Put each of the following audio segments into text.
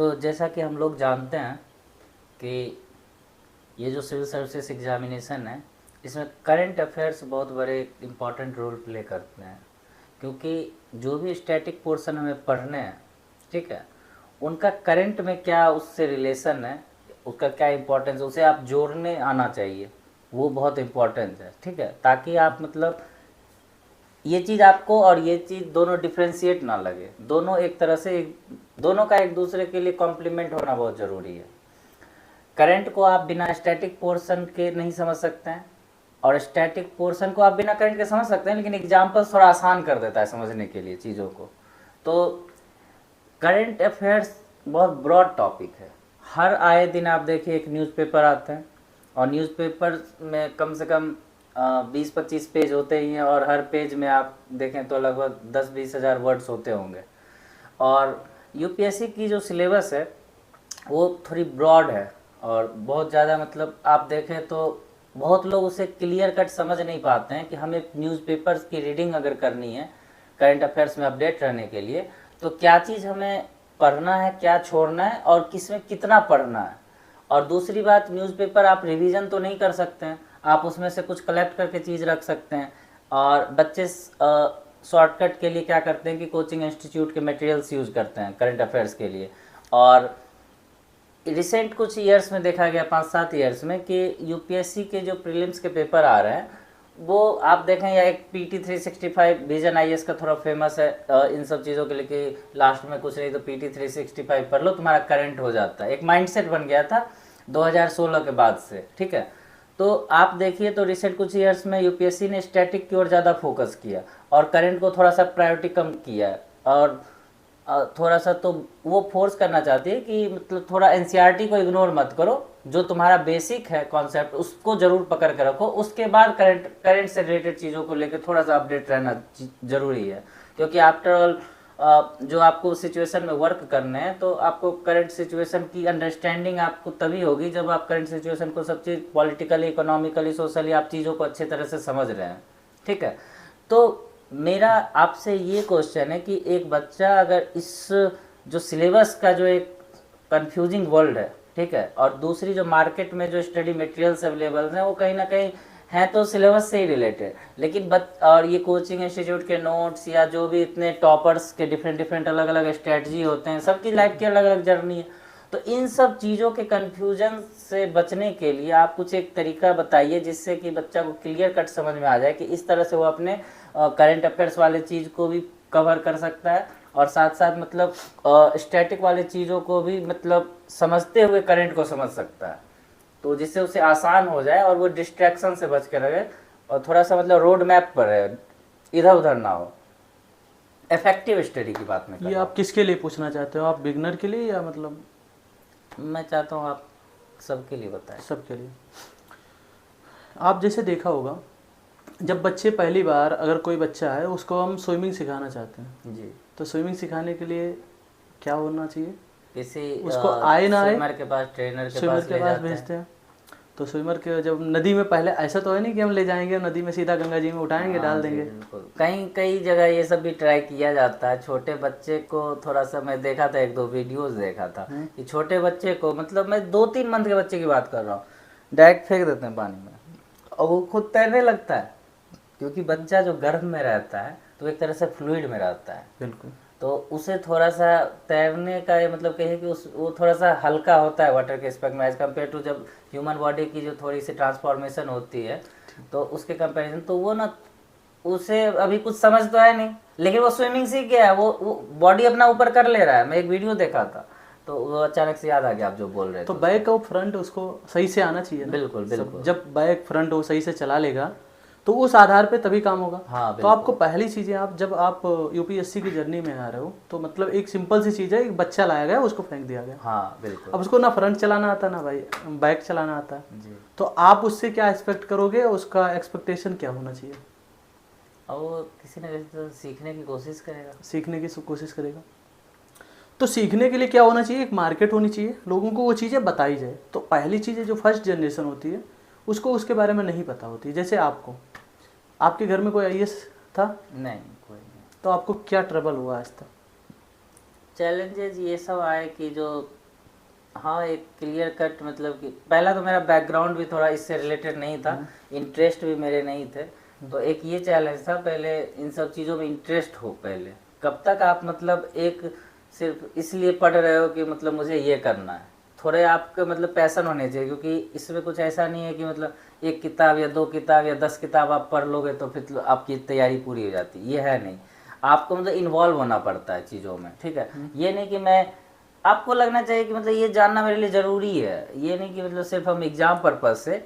तो जैसा कि हम लोग जानते हैं कि ये जो सिविल सर्विसेज एग्जामिनेशन है, इसमें करंट अफेयर्स बहुत बड़े इम्पॉर्टेंट रोल प्ले करते हैं, क्योंकि जो भी स्टैटिक पोर्शन हमें पढ़ने हैं, ठीक है, उनका करंट में क्या उससे रिलेशन है, उसका क्या इम्पोर्टेंस, उसे आप जोड़ने आना चाहिए, वो बहुत इम्पोर्टेंट है, ठीक है, ताकि आप मतलब ये चीज़ आपको और ये चीज़ दोनों डिफ्रेंशिएट ना लगे, दोनों एक तरह से दोनों का एक दूसरे के लिए कॉम्प्लीमेंट होना बहुत ज़रूरी है। करंट को आप बिना स्टैटिक पोर्शन के नहीं समझ सकते हैं, और स्टैटिक पोर्शन को आप बिना करंट के समझ सकते हैं, लेकिन एग्जाम्पल थोड़ा आसान कर देता है समझने के लिए चीज़ों को। तो करंट अफेयर्स बहुत ब्रॉड टॉपिक है। हर आए दिन आप देखिए एक न्यूज़पेपर आता है, और न्यूज़पेपर में कम से कम 20-25 पेज होते ही हैं, और हर पेज में आप देखें तो लगभग 10-20 हज़ार वर्ड्स होते होंगे। और यूपीएससी की जो सिलेबस है वो थोड़ी ब्रॉड है, और बहुत ज़्यादा मतलब आप देखें तो बहुत लोग उसे क्लियर कट समझ नहीं पाते हैं कि हमें न्यूज़पेपर्स की रीडिंग अगर करनी है करंट अफेयर्स में अपडेट रहने के लिए, तो क्या चीज़ हमें पढ़ना है, क्या छोड़ना है, और किस में कितना पढ़ना है। और दूसरी बात, न्यूज़पेपर आप रिवीजन तो नहीं कर सकते हैं, आप उसमें से कुछ कलेक्ट करके चीज़ रख सकते हैं। और बच्चे शॉर्टकट के लिए क्या करते हैं कि कोचिंग इंस्टीट्यूट के मटेरियल्स यूज़ करते हैं करंट अफेयर्स के लिए। और रिसेंट कुछ ईयर्स में देखा गया, 5-7 ईयर्स में, कि यूपीएससी के जो प्रीलिम्स के पेपर आ रहे हैं वो आप देखें, या एक पीटी 365 विजन आईएएस का थोड़ा फेमस है इन सब चीज़ों के लिए, कि लास्ट में कुछ नहीं तो पीटी 365 पढ़ लो, तुम्हारा करंट हो जाता है। एक माइंडसेट बन गया था 2016 के बाद से, ठीक है। तो आप देखिए तो रिसेंट कुछ ईयर्स में यूपीएससी ने स्टैटिक की ओर ज़्यादा फोकस किया, और करंट को थोड़ा सा प्रायोरिटी कम किया है। और थोड़ा सा तो वो फोर्स करना चाहती है कि मतलब थोड़ा एनसीईआरटी को इग्नोर मत करो, जो तुम्हारा बेसिक है कॉन्सेप्ट उसको जरूर पकड़ के रखो, उसके बाद करंट से रिलेटेड चीज़ों को लेकर थोड़ा सा अपडेट रहना जरूरी है। क्योंकि आफ्टर ऑल जो आपको सिचुएशन में वर्क करने हैं, तो आपको करंट सिचुएशन की अंडरस्टैंडिंग आपको तभी होगी जब आप करंट सिचुएशन को सब चीज़ पॉलिटिकली, इकोनॉमिकली, सोशली आप चीज़ों को अच्छे तरह से समझ रहे हैं, ठीक है। तो मेरा आपसे ये क्वेश्चन है कि एक बच्चा अगर इस जो सिलेबस का जो एक कंफ्यूजिंग वर्ल्ड है, ठीक है, और दूसरी जो मार्केट में जो स्टडी मटेरियल्स अवेलेबल हैं वो कहीं ना कहीं हैं तो सिलेबस से ही रिलेटेड, लेकिन और ये कोचिंग इंस्टीट्यूट के नोट्स या जो भी इतने टॉपर्स के डिफरेंट अलग अलग स्ट्रेटजी होते हैं, सबकी लाइफ की अलग अलग जर्नी है। तो इन सब चीज़ों के कन्फ्यूजन से बचने के लिए आप कुछ एक तरीका बताइए जिससे कि बच्चा को क्लियर कट समझ में आ जाए कि इस तरह से वो अपने करंट अफेयर्स वाले चीज़ को भी कवर कर सकता है, और साथ साथ मतलब स्टैटिक वाले चीज़ों को भी मतलब समझते हुए करंट को समझ सकता है, तो जिससे उसे आसान हो जाए और वो डिस्ट्रैक्शन से बच के रहे, और थोड़ा सा मतलब रोड मैप पर रहे, इधर उधर ना हो। इफेक्टिव स्टडी की बात में ये आप किसके लिए पूछना चाहते हो, आप बिगनर के लिए या मतलब? मैं चाहता हूँ आप सबके लिए बताएं। सबके लिए। आप जैसे देखा होगा, जब बच्चे पहली बार, अगर कोई बच्चा है उसको हम स्विमिंग सिखाना चाहते हैं जी, तो स्विमिंग सिखाने के लिए क्या होना चाहिए? किसी उसको आए ना आए, स्विमर के पास, ट्रेनर के स्विमर पास के ले पास जाते भेजते हैं। हैं। तो स्विमर के जब नदी में, पहले ऐसा तो है नहीं कि हम ले जाएंगे नदी में सीधा गंगा जी में उठाएंगे डाल देंगे। बिल्कुल, कई जगह ये सब भी ट्राई किया जाता है। छोटे बच्चे को थोड़ा सा, मैं देखा था, 1-2 वीडियोस देखा था कि छोटे बच्चे को, मतलब मैं 2-3 मंथ के बच्चे की बात कर रहा हूँ, डायरेक्ट फेंक देते हैं पानी में और वो खुद तैरने लगता है, क्योंकि बच्चा जो गर्भ में रहता है तो एक तरह से फ्लूइड में रहता है। बिल्कुल। तो उसे थोड़ा सा तैरने का ये मतलब कहिए कि वो थोड़ा सा हल्का होता है वाटर के एस्पेक्ट में, एज कम्पेयर टू जब ह्यूमन बॉडी की जो थोड़ी सी ट्रांसफॉर्मेशन होती है, तो उसके कंपैरिजन तो वो ना, उसे अभी कुछ समझ तो है नहीं, लेकिन वो स्विमिंग सीख गया है, वो बॉडी अपना ऊपर कर ले रहा है। मैं एक वीडियो देखा था तो वो अचानक से याद आ गया आप जो बोल रहे थे। तो बैक और फ्रंट उसको सही से आना चाहिए ना। बिल्कुल बिल्कुल। जब बैक फ्रंट वो सही से चला लेगा तो उस आधार पे तभी काम होगा। हाँ, तो आपको पहली चीज़ें, आप जब आप यूपीएससी की जर्नी में आ रहे हो तो मतलब एक सिंपल सी चीज़ है, एक बच्चा लाया गया उसको फेंक दिया गया। हाँ बिल्कुल। अब उसको ना फ्रंट चलाना आता ना भाई बैक चलाना आता है जी। तो आप उससे क्या एक्सपेक्ट करोगे, उसका एक्सपेक्टेशन क्या होना चाहिए? और वो किसी न किसी तो सीखने की कोशिश करेगा, सीखने की कोशिश करेगा। तो सीखने के लिए क्या होना चाहिए, एक मार्केट होनी चाहिए, लोगों को वो चीज़ें बताई जाए। तो पहली चीज़ें जो फर्स्ट जनरेशन होती है उसको उसके बारे में नहीं पता होती। जैसे आपको, आपके घर में कोई आईएएस था? नहीं, कोई नहीं। तो आपको क्या ट्रबल हुआ आज तक? चैलेंजेस ये सब आए कि जो, हाँ, एक क्लियर कट, मतलब कि पहला तो मेरा बैकग्राउंड भी थोड़ा इससे रिलेटेड नहीं था, इंटरेस्ट भी मेरे नहीं थे, तो एक ये चैलेंज था पहले इन सब चीज़ों में इंटरेस्ट हो। पहले कब तक आप मतलब एक सिर्फ इसलिए पढ़ रहे हो कि मतलब मुझे ये करना है, थोड़े आपके मतलब पैशन होने चाहिए, क्योंकि इसमें कुछ ऐसा नहीं है कि मतलब एक किताब या 2 किताब या 10 किताब आप पढ़ लोगे तो फिर तो आपकी तैयारी पूरी हो जाती है, ये है नहीं। आपको मतलब इन्वॉल्व होना पड़ता है चीज़ों में, ठीक है। ये नहीं कि मैं, आपको लगना चाहिए कि मतलब ये जानना मेरे लिए ज़रूरी है, ये नहीं कि मतलब सिर्फ हम एग्जाम पर्पज से,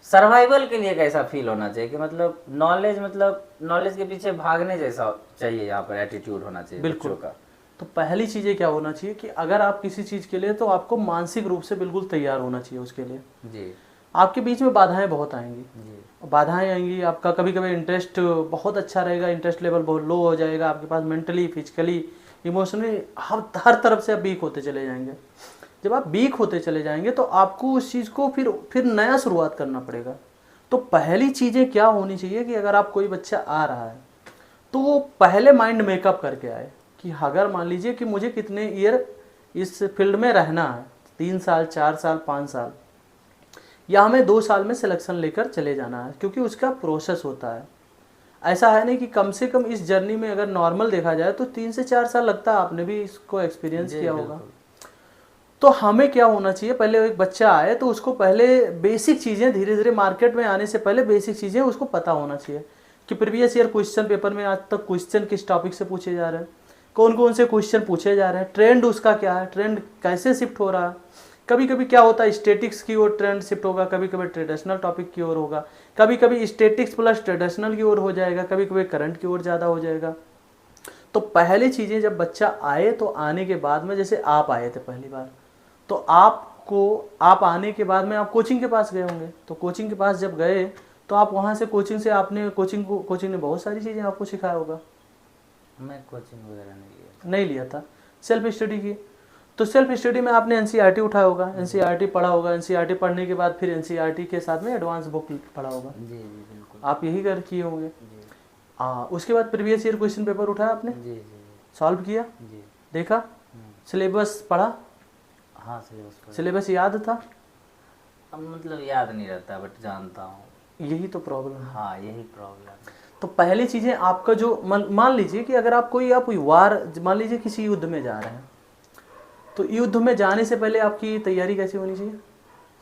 सर्वाइवल के लिए कैसा फील होना चाहिए कि मतलब नॉलेज के पीछे भागने जैसा चाहिए, यहाँ पर एटीट्यूड होना चाहिए बिल्कुल। बच्चों का। तो पहली चीज़ें क्या होना चाहिए कि अगर आप किसी चीज़ के लिए, तो आपको मानसिक रूप से बिल्कुल तैयार होना चाहिए उसके लिए। जी आपके बीच में बाधाएं बहुत आएंगी, जी बाधाएं आएंगी, आपका कभी कभी इंटरेस्ट बहुत अच्छा रहेगा, इंटरेस्ट लेवल बहुत लो हो जाएगा, आपके पास मेंटली, फिजिकली, इमोशनली हर तरफ से आप वीक होते चले जाएंगे। जब आप वीक होते चले जाएंगे तो आपको उस चीज़ को फिर नया शुरुआत करना पड़ेगा। तो पहली चीज़ें क्या होनी चाहिए कि अगर आप कोई बच्चा आ रहा है तो वो पहले माइंड मेकअप करके आए कि अगर मान लीजिए कि मुझे कितने ईयर इस फील्ड में रहना है, 3 साल, 4 साल, 5 साल, या हमें 2 साल में सिलेक्शन लेकर चले जाना है, क्योंकि उसका प्रोसेस होता है। ऐसा है नहीं कि कम से कम इस जर्नी में अगर नॉर्मल देखा जाए तो 3 से 4 साल लगता है, आपने भी इसको एक्सपीरियंस जी किया होगा। बिल्कुल। तो हमें क्या होना चाहिए, पहले एक बच्चा आए तो उसको पहले बेसिक चीज़ें, धीरे धीरे मार्केट में आने से पहले बेसिक चीज़ें उसको पता होना चाहिए कि प्रीवियस ईयर क्वेश्चन पेपर में आज तक क्वेश्चन किस टॉपिक से पूछे जा रहे हैं, कौन कौन से क्वेश्चन पूछे जा रहे हैं, ट्रेंड उसका क्या है, ट्रेंड कैसे शिफ्ट हो रहा है। कभी कभी क्या होता है, स्टेटिक्स की ओर ट्रेंड शिफ्ट होगा, कभी कभी ट्रेडिशनल टॉपिक की ओर होगा, कभी कभी स्टेटिक्स प्लस ट्रेडिशनल की ओर हो जाएगा, कभी कभी करंट की ओर ज़्यादा हो जाएगा। तो पहले चीज़ें जब बच्चा आए तो आने के बाद में, जैसे आप आए थे पहली बार, तो आप आने के बाद में आप कोचिंग के पास गए होंगे, तो कोचिंग के पास जब गए तो आप वहाँ से कोचिंग से आपने कोचिंग ने बहुत सारी चीज़ें आपको सिखाया होगा। मैं कोचिंग वगैरह नहीं लिया था, सेल्फ स्टडी की। तो सेल्फ स्टडी में आपने एनसीईआरटी उठाया होगा, एनसीईआरटी पढ़ा होगा, एनसीईआरटी पढ़ने के बाद फिर एनसीईआरटी के साथ में एडवांस बुक पढ़ा होगा। जी जी बिल्कुल। आप यही कर किए होंगे। जी उसके बाद प्रीवियस ईयर क्वेश्चन पेपर उठाया आपने, जी जी सॉल्व किया, जी। देखा, सिलेबस पढ़ा, हाँ सिलेबस पर सिलेबस याद था। अब मतलब याद नहीं रहता बट जानता हूँ। यही तो प्रॉब्लम है। हाँ यही प्रॉब्लम है। तो पहली चीज़ें आपका जो मान लीजिए कि अगर आप वार, मान लीजिए किसी युद्ध में जा रहे हैं, तो युद्ध में जाने से पहले आपकी तैयारी कैसी होनी चाहिए?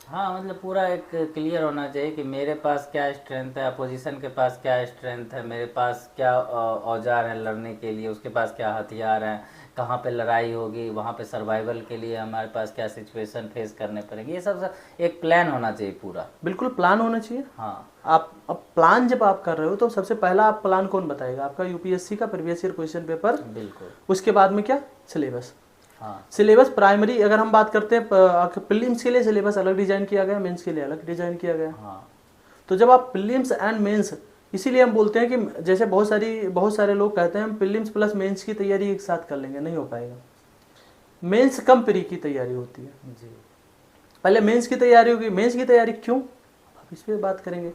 हाँ मतलब पूरा एक क्लियर होना चाहिए कि मेरे पास क्या स्ट्रेंथ है, अपोजिशन के पास क्या स्ट्रेंथ है, मेरे पास क्या औजार है लड़ने के लिए, उसके पास क्या हथियार हैं, कहाँ पे लड़ाई होगी, वहाँ पे सर्वाइवल के लिए हमारे पास क्या सिचुएशन फेस करने पड़ेंगे, ये सब एक प्लान होना चाहिए पूरा। बिल्कुल प्लान होना चाहिए। हाँ आप अब प्लान जब आप कर रहे हो तो सबसे पहला आप प्लान कौन बताएगा? आपका यूपीएससी का प्रीवियस ईयर क्वेश्चन पेपर, बिल्कुल। उसके बाद में क्या, सिलेबस। हाँ सिलेबस प्राइमरी अगर हम बात करते हैं, प्रीलिम्स के लिए सिलेबस अलग डिजाइन किया गया, मेंस के लिए अलग डिजाइन किया गया। हाँ तो जब आप प्रीलिम्स एंड मेंस, इसीलिए हम बोलते हैं कि जैसे बहुत सारे लोग कहते हैं हम प्रीलिम्स प्लस मेंस की तैयारी एक साथ कर लेंगे, नहीं हो पाएगा। मेंस कम प्री की तैयारी होती है, जी पहले मेंस की तैयारी होगी। मेंस की तैयारी क्यों, अब इस पर बात करेंगे।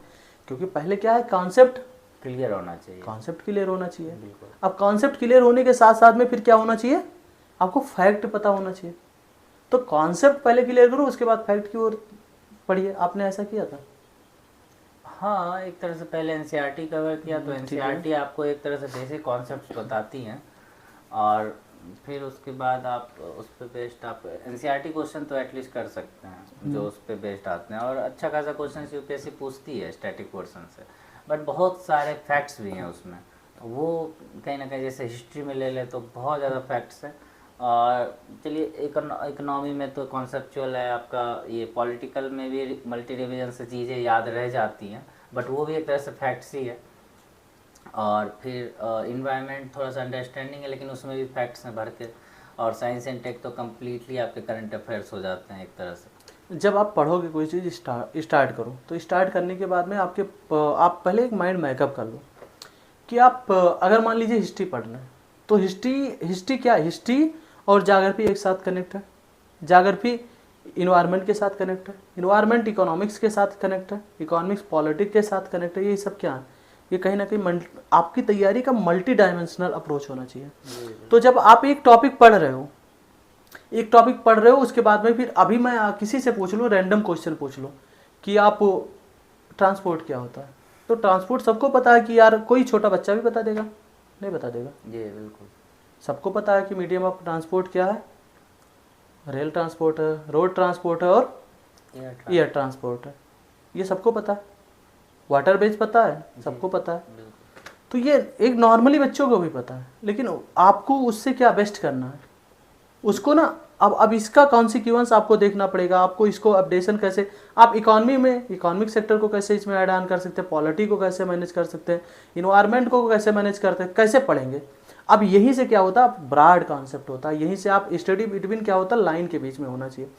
क्योंकि पहले क्या है, कॉन्सेप्ट क्लियर होना चाहिए। कॉन्सेप्ट क्लियर होना चाहिए। बिल्कुल। अब कॉन्सेप्ट क्लियर होने के साथ साथ में फिर क्या होना चाहिए, आपको फैक्ट पता होना चाहिए। तो कॉन्सेप्ट पहले क्लियर करो, उसके बाद फैक्ट की ओर पढ़िए। आपने ऐसा किया था? हाँ एक तरह से पहले एनसीईआरटी कवर किया, तो एनसीईआरटी आपको एक तरह से बेसिक कॉन्सेप्ट्स बताती हैं, और फिर उसके बाद आप उस पर बेस्ड आप एनसीईआरटी क्वेश्चन तो एटलीस्ट कर सकते हैं जो उस पर बेस्ड आते हैं, और अच्छा खासा क्वेश्चन यूपीएससी पूछती है स्टैटिक पोर्शन से, बट बहुत सारे फैक्ट्स भी हैं उसमें, वो कहीं ना कहीं जैसे हिस्ट्री में ले ले तो बहुत ज़्यादा फैक्ट्स है। और चलिए इकोनॉमी में तो कॉन्सेप्चुअल है आपका, ये पॉलिटिकल में भी मल्टी रिवीजन से चीज़ें याद रह जाती हैं, बट वो भी एक तरह से फैक्ट्स ही है। और फिर इन्वायरमेंट थोड़ा सा अंडरस्टैंडिंग है, लेकिन उसमें भी फैक्ट्स हैं भर के। और साइंस एंड टेक तो कम्प्लीटली आपके करंट अफेयर्स हो जाते हैं एक तरह से। जब आप पढ़ोगे कोई चीज़ स्टार्ट करो, तो स्टार्ट करने के बाद में आप पहले एक माइंड मेकअप कर लो कि आप अगर मान लीजिए हिस्ट्री पढ़ना है, तो हिस्ट्री क्या है, हिस्ट्री और ज्योग्राफी एक साथ कनेक्ट है, ज्योग्राफी इन्वायरमेंट के साथ कनेक्ट है, इन्वायरमेंट इकोनॉमिक्स के साथ कनेक्ट है, इकोनॉमिक्स पॉलिटिक्स के साथ कनेक्ट है। ये सब क्या है, ये कहीं ना कहीं आपकी तैयारी का मल्टी डायमेंशनल अप्रोच होना चाहिए। तो जब आप एक टॉपिक पढ़ रहे हो उसके बाद में फिर अभी मैं किसी से पूछ लूँ, रैंडम क्वेश्चन पूछ लूँ कि आप ट्रांसपोर्ट क्या होता है, तो ट्रांसपोर्ट सबको पता है कि यार कोई छोटा बच्चा भी बता देगा, नहीं बता देगा? जी बिल्कुल। सबको पता है कि मीडियम ऑफ ट्रांसपोर्ट क्या है, रेल ट्रांसपोर्ट है, रोड ट्रांसपोर्ट है और एयर ट्रांसपोर्ट है, ये सबको पता है। वाटर बेस पता है, सबको पता है। तो ये एक नॉर्मली बच्चों को भी पता है, लेकिन आपको उससे क्या बेस्ट करना है उसको ना। अब इसका कॉन्सिक्वेंस आपको देखना पड़ेगा, आपको इसको अपडेशन कैसे, आप इकोनॉमी में इकोनॉमिक सेक्टर को कैसे इसमें ऐड ऑन कर सकते हैं, पॉलिटी को कैसे मैनेज कर सकते हैं, इन्वायरमेंट को कैसे मैनेज करते हैं, कैसे पढ़ेंगे। अब यहीं से क्या होता है, ब्रॉड कॉन्सेप्ट होता है, यहीं से आप स्टडी बिटवीन क्या होता है, लाइन के बीच में होना चाहिए।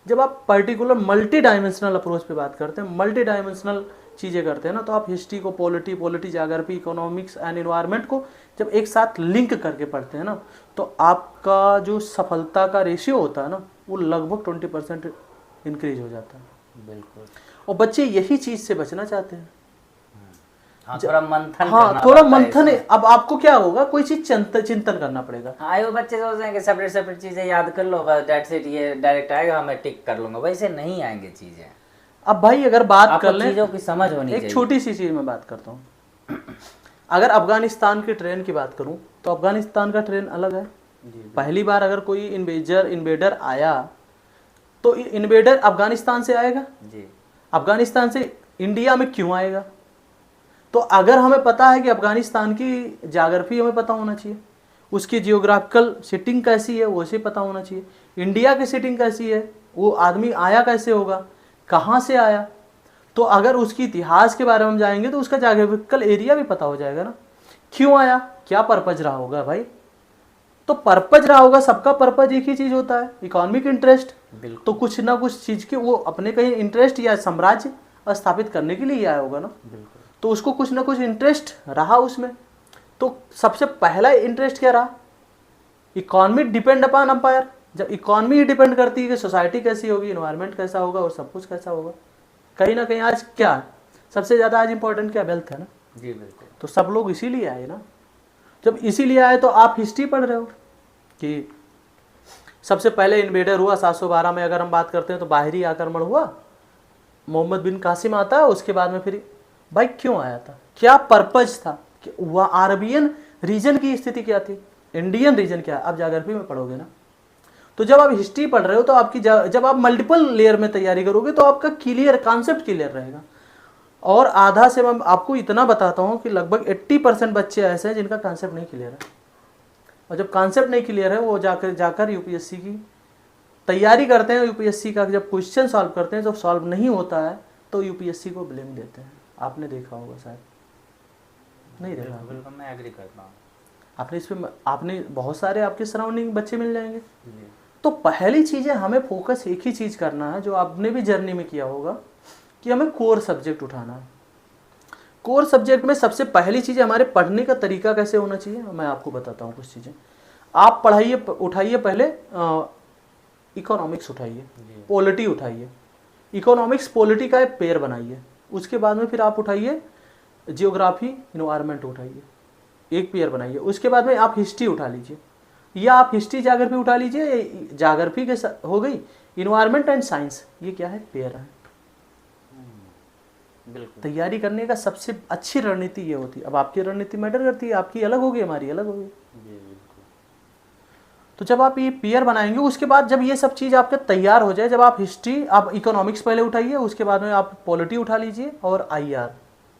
जब आप पर्टिकुलर मल्टी डायमेंशनल अप्रोच पे बात करते हैं, मल्टी डायमेंशनल चीज़ें करते हैं ना, तो आप हिस्ट्री को, polity geography, economics and environment को जब एक साथ लिंक करके पढ़ते हैं ना, तो आपका जो सफलता का रेशियो होता है ना, वो लगभग 20% इंक्रीज हो जाता है। बिल्कुल। और बच्चे यही चीज़ से बचना चाहते हैं। हाँ, थोड़ा मंथन हाँ, थोड़ा मंथन है। अब आपको क्या होगा, कोई चीज चिंतन करना पड़ेगा। हाँ, वो बच्चे सोच रहे हैं कि सेपरेट सेपरेट चीजें याद कर लो, बस दैट्स इट, ये डायरेक्ट आएगा, मैं टिक कर लूंगा, वैसे नहीं आएंगे चीजें। अब भाई अगर बात कर लें, चीजों की समझ होनी चाहिए। एक छोटी सी चीज मैं बात करता हूँ। अगर अफगानिस्तान की ट्रेन की बात करूँ तो अफगानिस्तान का ट्रेन अलग है। पहली बार अगर कोई इन्वेडर आया तो इन्वेडर अफगानिस्तान से आएगा जी। अफगानिस्तान से इंडिया में क्यों आएगा? तो अगर हमें पता है कि अफगानिस्तान की ज्योग्राफी हमें पता होना चाहिए, उसकी जियोग्राफिकल सिटिंग कैसी है वो उसे पता होना चाहिए, इंडिया की सिटिंग कैसी है, वो आदमी आया कैसे होगा, कहाँ से आया। तो अगर उसकी इतिहास के बारे में हम जाएंगे तो उसका ज्योग्राफिकल एरिया भी पता हो जाएगा ना, क्यों आया, क्या पर्पज रहा होगा भाई। तो पर्पज रहा होगा, सबका पर्पज एक ही चीज होता है, इकोनॉमिक इंटरेस्ट। तो कुछ ना कुछ चीज के वो अपने कहीं इंटरेस्ट या साम्राज्य स्थापित करने के लिए आया होगा ना, तो उसको कुछ ना कुछ इंटरेस्ट रहा उसमें। तो सबसे पहला इंटरेस्ट क्या रहा, इकोनॉमी डिपेंड अपॉन एम्पायर। जब इकोनॉमी ही डिपेंड करती है कि सोसाइटी कैसी होगी, इन्वायरमेंट कैसा होगा और सब कुछ कैसा होगा। कहीं ना कहीं आज क्या सबसे ज्यादा आज इंपॉर्टेंट क्या, वेल्थ है ना जी बिल्कुल। तो सब लोग इसीलिए आए ना। जब इसीलिए आए तो आप हिस्ट्री पढ़ रहे हो कि सबसे पहले इन्वेडर हुआ 712 में, अगर हम बात करते हैं तो बाहरी आक्रमण हुआ, मोहम्मद बिन कासिम आता है, उसके बाद में फिर भाई क्यों आया था, क्या पर्पज था, कि वह अरबियन रीजन की स्थिति क्या थी, इंडियन रीजन क्या है, आप ज्योग्राफी में पढ़ोगे ना। तो जब आप हिस्ट्री पढ़ रहे हो तो आपकी जब आप मल्टीपल लेयर में तैयारी करोगे तो आपका क्लियर कॉन्सेप्ट क्लियर रहेगा। और आधा से मैं आपको इतना बताता हूँ कि लगभग 80% बच्चे ऐसे हैं जिनका कॉन्सेप्ट नहीं क्लियर है, और जब कॉन्सेप्ट नहीं क्लियर है वो जाकर यूपीएससी की तैयारी करते हैं, यूपीएससी का जब क्वेश्चन सॉल्व करते हैं, जब सॉल्व नहीं होता है तो यूपीएससी को ब्लेम देते हैं। आपने देखा होगा शायद, नहीं देखा? बिल्कुल मैं एग्री करता हूँ। आपने इसमें आपने बहुत सारे आपके सराउंडिंग बच्चे मिल जाएंगे। तो पहली चीज़ है, हमें फोकस एक ही चीज़ करना है जो आपने भी जर्नी में किया होगा, कि हमें कोर सब्जेक्ट उठाना है। कोर सब्जेक्ट में सबसे पहली चीज़ हमारे पढ़ने का तरीका कैसे होना चाहिए, मैं आपको बताता हूँ कुछ चीज़ें। आप पढ़ाइए, उठाइए पहले इकोनॉमिक्स उठाइए, पॉलिटी उठाइए, इकोनॉमिक्स पॉलिटी का एक पेयर बनाइए। उसके बाद में फिर आप उठाइए जियोग्राफी इन्वायरमेंट उठाइए, एक पेयर बनाइए। उसके बाद में आप हिस्ट्री उठा लीजिए, या आप हिस्ट्री ज्योग्राफी उठा लीजिए, ज्योग्राफी के हो गई, इन्वायरमेंट एंड साइंस, ये क्या है, पेयर है। बिल्कुल। तैयारी करने का सबसे अच्छी रणनीति ये होती है। अब आपकी रणनीति मैटर करती है, आपकी अलग होगी, हमारी अलग होगी। तो जब आप ये पेयर बनाएंगे, उसके बाद जब ये सब चीज़ आपका तैयार हो जाए, जब आप हिस्ट्री, आप इकोनॉमिक्स पहले उठाइए, उसके बाद में आप पॉलिटी उठा लीजिए और आईआर,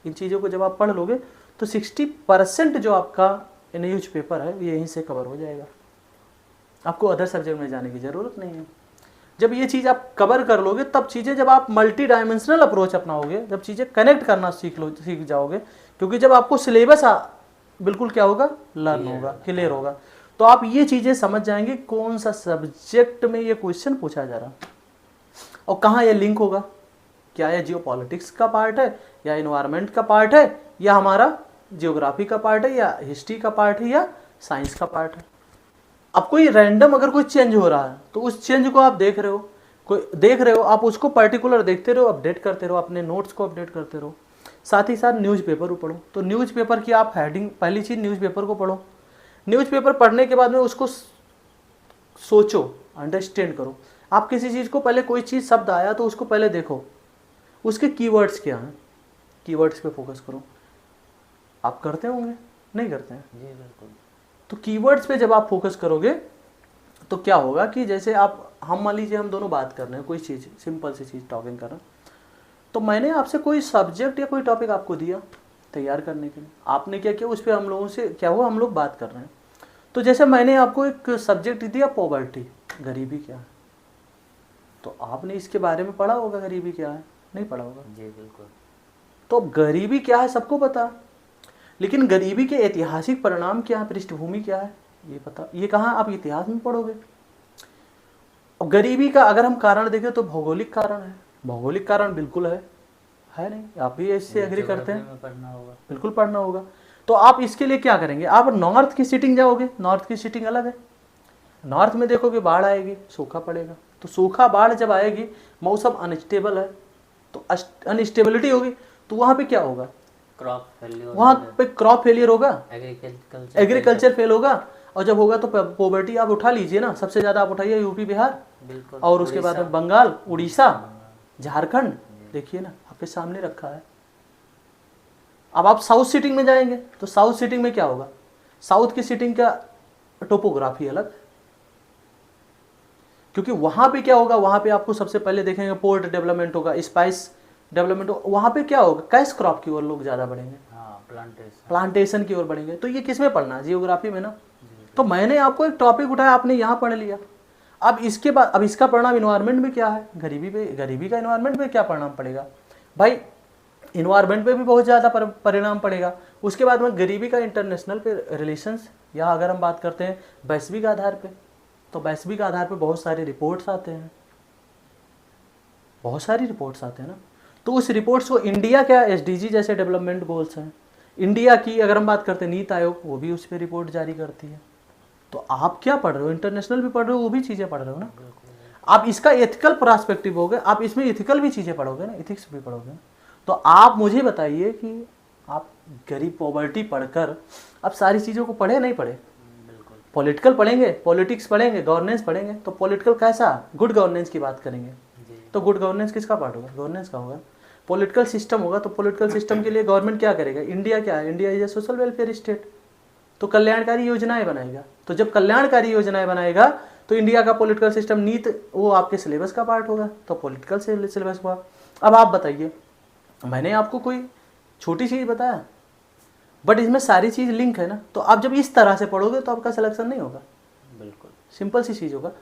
इन चीज़ों को जब आप पढ़ लोगे तो 60% जो आपका न्यूज पेपर है यहीं से कवर हो जाएगा। आपको अदर सब्जेक्ट में जाने की ज़रूरत नहीं है। जब ये चीज़ आप कवर कर लोगे तब चीज़ें, जब आप मल्टी डायमेंशनल अप्रोच अपनाओगे, जब चीज़ें कनेक्ट करना सीख जाओगे, क्योंकि जब आपको सिलेबस बिल्कुल क्या होगा, लर्न होगा, क्लियर होगा, तो आप ये चीज़ें समझ जाएंगे कौन सा सब्जेक्ट में ये क्वेश्चन पूछा जा रहा और कहाँ ये लिंक होगा। क्या ये जियो पॉलिटिक्स का पार्ट है, या इन्वायरमेंट का पार्ट है, या हमारा जियोग्राफी का पार्ट है, या हिस्ट्री का पार्ट है, या साइंस का पार्ट है। अब कोई रैंडम अगर कोई चेंज हो रहा है तो उस चेंज को आप देख रहे हो, आप उसको पर्टिकुलर देखते रहो, अपडेट करते रहो, अपने नोट्स को अपडेट करते रहो। साथ ही साथ न्यूज़पेपर को पढ़ो। तो न्यूज़पेपर की आप हेडिंग, पहली चीज़ न्यूज़पेपर को पढ़ो। न्यूज़पेपर पढ़ने के बाद में उसको सोचो, अंडरस्टैंड करो। आप किसी चीज़ को पहले, कोई चीज़ शब्द आया तो उसको पहले देखो, उसके कीवर्ड्स क्या हैं, कीवर्ड्स पे फोकस करो। आप करते होंगे, नहीं करते हैं? जी बिल्कुल। तो कीवर्ड्स पे जब आप फोकस करोगे तो क्या होगा कि जैसे हम मान लीजिए हम दोनों बात कर रहे हैं, कोई चीज़, सिंपल सी चीज़ टॉकिंग कर रहे हैं, तो मैंने आपसे कोई सब्जेक्ट या कोई टॉपिक आपको दिया तैयार करने के लिए, आपने क्या किया, उस पर हम लोगों से क्या हुआ, हम लोग बात कर रहे हैं। तो जैसे मैंने आपको एक सब्जेक्ट दिया, पॉवर्टी, गरीबी क्या है, तो आपने इसके बारे में पढ़ा होगा, गरीबी क्या है, नहीं पढ़ा होगा? जी बिल्कुल। तो गरीबी क्या है सबको पता, लेकिन गरीबी के ऐतिहासिक परिणाम क्या है, पृष्ठभूमि क्या है, ये पता, ये कहाँ आप इतिहास में पढ़ोगे। और गरीबी का अगर हम कारण देखें तो भौगोलिक कारण है, भौगोलिक कारण बिल्कुल है नहीं, आप भी इससे एग्री करते हैं? में पढ़ना होगा, बिल्कुल पढ़ना होगा। तो आप इसके लिए क्या करेंगे, आप नॉर्थ की सिटिंग जाओगे, नॉर्थ की सिटिंग अलग है। नॉर्थ में देखोगे बाढ़ आएगी, सूखा पड़ेगा, तो सूखा बाढ़ जब आएगी, मौसम अनस्टेबल है, तो अनस्टेबिलिटी होगी, तो वहाँ पे क्या होगा, क्रॉप फेलियर, वहाँ पे क्रॉप फेलियर होगा, एग्रीकल्चर फेल होगा। और जब होगा तो पॉवर्टी आप उठा लीजिए ना, सबसे ज़्यादा आप उठाइए यूपी बिहार, बिल्कुल, और उसके बाद में बंगाल, उड़ीसा, झारखंड, देखिए ना आपके सामने रखा है। अब आप साउथ सिटिंग में जाएंगे तो साउथ सिटिंग में क्या होगा, साउथ की सिटिंग का टोपोग्राफी अलग, क्योंकि वहां पे क्या होगा, वहां पे आपको सबसे पहले देखेंगे पोर्ट डेवलपमेंट होगा, स्पाइस डेवलपमेंट होगा, वहां पे क्या होगा, कैश क्रॉप की ओर लोग ज्यादा बढ़ेंगे, प्लांटेशन की ओर बढ़ेंगे। तो ये किसमें पढ़ना है, जियोग्राफी में ना। तो मैंने आपको एक टॉपिक उठाया, आपने यहाँ पढ़ लिया। अब इसके बाद, अब इसका परिणाम इन्वायरमेंट में क्या है, गरीबी पे, गरीबी का इन्वायरमेंट पे क्या परिणाम पड़ेगा भाई, इन्वायरमेंट पे भी बहुत ज़्यादा परिणाम पड़ेगा। उसके बाद में गरीबी का इंटरनेशनल पे रिलेशंस, या अगर हम बात करते हैं वैश्विक आधार पे, तो वैश्विक आधार पे बहुत सारे रिपोर्ट्स आते हैं, बहुत सारी रिपोर्ट्स आते हैं ना। तो उस रिपोर्ट्स को इंडिया क्या, SDG जैसे डेवलपमेंट गोल्स हैं, इंडिया की अगर हम बात करते हैं नीति आयोग, वो भी उस पर रिपोर्ट जारी करती है। तो आप क्या पढ़ रहे हो, इंटरनेशनल भी पढ़ रहे हो, वो भी चीज़ें पढ़ रहे हो ना। आप इसका एथिकल पर्सपेक्टिव होगा, आप इसमें एथिकल भी चीज़ें पढ़ोगे ना, एथिक्स भी पढ़ोगे ना। तो आप मुझे बताइए कि आप गरीब पॉवर्टी पढ़कर आप सारी चीज़ों को पढ़े नहीं पढ़े, पॉलिटिकल पढ़ेंगे, पॉलिटिक्स पढ़ेंगे, गवर्नेंस पढ़ेंगे, तो पॉलिटिकल कैसा, गुड गवर्नेंस की बात करेंगे, तो गुड गवर्नेंस किसका पार्ट होगा, गवर्नेंस का होगा। पॉलिटिकल सिस्टम होगा, तो पॉलिटिकल सिस्टम के लिए गवर्नमेंट क्या करेगा, इंडिया क्या है, India is a social welfare state, तो कल्याणकारी योजनाएं बनाएगा। तो जब कल्याणकारी योजनाएं बनाएगा तो इंडिया का पॉलिटिकल सिस्टम, नीति, वो आपके सिलेबस का पार्ट होगा, तो पॉलिटिकल सिलेबस हुआ। अब आप बताइए, मैंने आपको कोई छोटी चीज़ बताया, बट इसमें सारी चीज़ लिंक है ना। तो आप जब इस तरह से पढ़ोगे तो आपका सिलेक्शन नहीं होगा, बिल्कुल सिंपल सी चीज़ होगा।